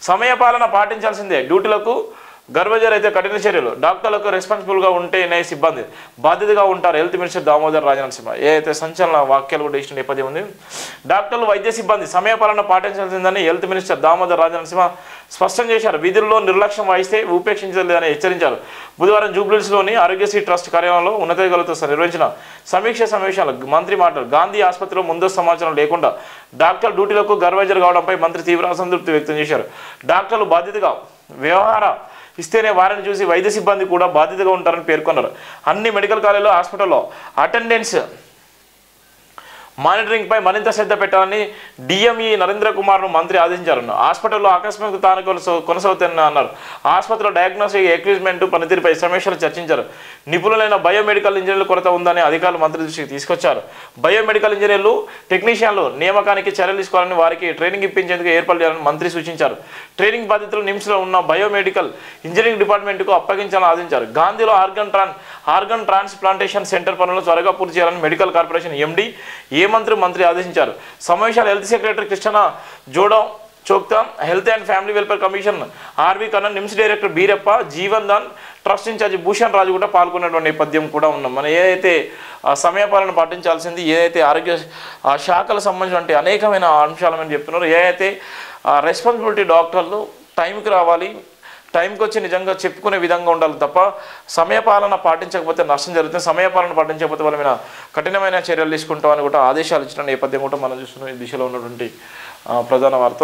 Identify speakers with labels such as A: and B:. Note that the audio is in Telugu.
A: సమయపాలన పాటించాల్సిందే, డ్యూటీలకు గర్భజర్ అయితే కఠిన చర్యలు, డాక్టర్లకు రెస్పాన్సిబుల్గా ఉంటేనే సిబ్బంది బాధ్యతగా ఉంటారు హెల్త్ మినిస్టర్ దామోదర్ రాజనరసింహ. ఏదైతే సంచలన వాక్యాలు కూడా ఇచ్చిన నేపథ్యం ఉంది. డాక్టర్లు వైద్య సిబ్బంది సమయపాలన పాటించాల్సిందని హెల్త్ మినిస్టర్ దామోదర్ రాజనరసింహ స్పష్టం చేశారు. విధుల్లో నిర్లక్ష్యం వహిస్తే ఉపేక్షించలేదని హెచ్చరించారు. బుధవారం జూబ్లీహిల్స్లోని ఆరోగ్యశ్రీ ట్రస్ట్ కార్యాలయంలో ఉన్నతాధికారులతో నిర్వహించిన సమీక్ష సమావేశాలు మంత్రి మాట్లాడారు. గాంధీ ఆసుపత్రిలో ముందస్తు సమాచారం లేకుండా డాక్టర్ డ్యూటీలకు గర్భజర్ కావడంపై మంత్రి తీవ్ర అసంతృప్తి వ్యక్తం చేశారు. డాక్టర్లు బాధ్యతగా వ్యవహార ఇస్తేనే వారిని చూసి వైద్య సిబ్బంది కూడా బాధ్యతగా ఉంటారని పేర్కొన్నారు. అన్ని మెడికల్ కాలేజీలో హాస్పిటల్లో అటెండెన్స్ మానిటరింగ్పై మరింత శ్రద్ధ పెట్టాలని డిఎంఈ నరేంద్ర కుమార్ను మంత్రి ఆదేశించారు. హాస్పిటల్లో ఆకస్మిక తానుకలు కొనసాగుతాయని అన్నారు. ఆసుపత్రిలో డయాగ్నోస్టిక్ ఎక్విప్మెంట్ పనితీరుపై సమీక్షలు చర్చించారు. నిపుణులైన బయోమెడికల్ ఇంజనీర్ల కొరత ఉందని అధికారులు మంత్రి దృష్టికి తీసుకొచ్చారు. బయోమెడికల్ ఇంజనీర్లు టెక్నీషియన్లు నియామకానికి చర్యలు తీసుకోవాలని, వారికి ట్రైనింగ్ ఇప్పించేందుకు ఏర్పాటు చేయాలని మంత్రి సూచించారు. ట్రైనింగ్ బాధ్యతలు నిమ్స్లో ఉన్న బయోమెడికల్ ఇంజనీరింగ్ డిపార్ట్మెంట్కు అప్పగించాలని ఆదేశించారు. గాంధీలో ఆర్గన్ ట్రాన్స్ప్లాంటేషన్ సెంటర్ పనులను త్వరగా పూర్తి చేయాలని మెడికల్ కార్పొరేషన్ ఎండి మంత్రి ఆదేశించారు. సమావేశాలు హెల్త్ సెక్రటరీ కృష్ణ జోడో చోక్తా, health and family welfare commission R V Kannan, NIMS director Beerappa, Jeevan Dan, trust incharge Bhushan Raju కూడా పాల్గొన్నటువంటి నేపథ్యం కూడా ఉన్నాం. మనం ఏదైతే సమయపాలన పాటించాల్సింది, ఏదైతే ఆరోగ్య శాఖలకు సంబంధించినటువంటి అనేకమైన అంశాలని చెప్తున్నారు. ఏదైతే రెస్పాన్సిబిలిటీ డాక్టర్లు టైంకి రావాలి, టైంకి వచ్చి నిజంగా చెప్పుకునే విధంగా ఉండాలి తప్ప సమయపాలన పాటించకపోతే నష్టం జరుగుతుంది. సమయపాలన పాటించకపోతే వాళ్ళ మీద కఠినమైన చర్యలు తీసుకుంటామని కూడా ఆదేశాలు ఇచ్చిన నేపథ్యం కూడా మనం చూస్తున్నాం. ఈ దిశలో ఉన్నటువంటి ప్రధాన వార్త.